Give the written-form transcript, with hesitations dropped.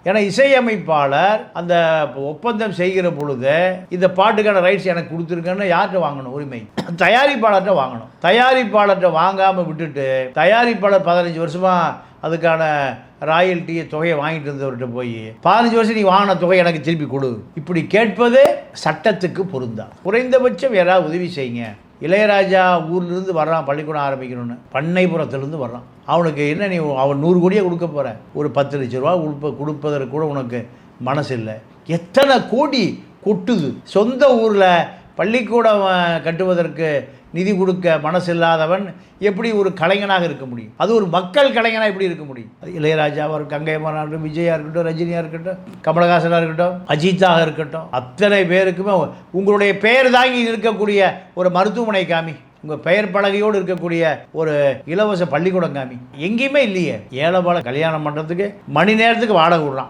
ஏன்னா இசையமைப்பாளர் அந்த ஒப்பந்தம் செய்கிற பொழுது இந்த பாட்டுக்கான ரைட்ஸ் எனக்கு கொடுத்துருக்கேன்னு யார்கிட்ட வாங்கணும் உரிமை? தயாரிப்பாளர்கிட்ட வாங்கணும். தயாரிப்பாளர்கிட்ட வாங்காமல் விட்டுட்டு தயாரிப்பாளர் 15 வருஷமா அதுக்கான ராயல்ட்டி தொகையை வாங்கிட்டு இருந்தவர்கிட்ட போய் 15 வருஷம் நீ வாங்கின தொகை எனக்கு திருப்பி கொடு, இப்படி கேட்பது சட்டத்துக்கு பொருந்தா. குறைந்தபட்சம் யாராவது உதவி செய்யுங்க. இளையராஜா ஊர்லேருந்து வர்றான், பள்ளிக்கூடம் ஆரம்பிக்கணும்னு பண்ணைபுரத்துலேருந்து வர்றான். அவனுக்கு என்ன நீ அவன் 100 கோடியே கொடுக்க போகிற, ஒரு 10 லட்ச ரூபா கொடுப்பதற்கு கூட உனக்கு மனசு இல்லை. எத்தனை கோடி கொட்டுது. சொந்த ஊரில் பள்ளிக்கூடம் கட்டுவதற்கு நிதி கொடுக்க மனசு இல்லாதவன் எப்படி ஒரு கலைஞனாக இருக்க முடியும்? அது ஒரு மக்கள் கலைஞனாக எப்படி இருக்க முடியும்? இளையராஜாவாக இருக்கட்டும், கங்கையம்மனாக இருக்கட்டும், விஜயா இருக்கட்டும், ரஜினியாக இருக்கட்டும், கமலஹாசனாக இருக்கட்டும், அஜித்தாக இருக்கட்டும், அத்தனை பேருக்குமே உங்களுடைய பெயர் தாங்கி இருக்கக்கூடிய ஒரு மருத்துவமனை காமி, உங்கள் பெயர் பலகையோடு இருக்கக்கூடிய ஒரு இலவச பள்ளிக்கூடம் காமி. எங்கேயுமே இல்லையே. ஏழைபால கல்யாணம் பண்ணுறதுக்கு மணி நேரத்துக்கு வாடகை விடுறான்.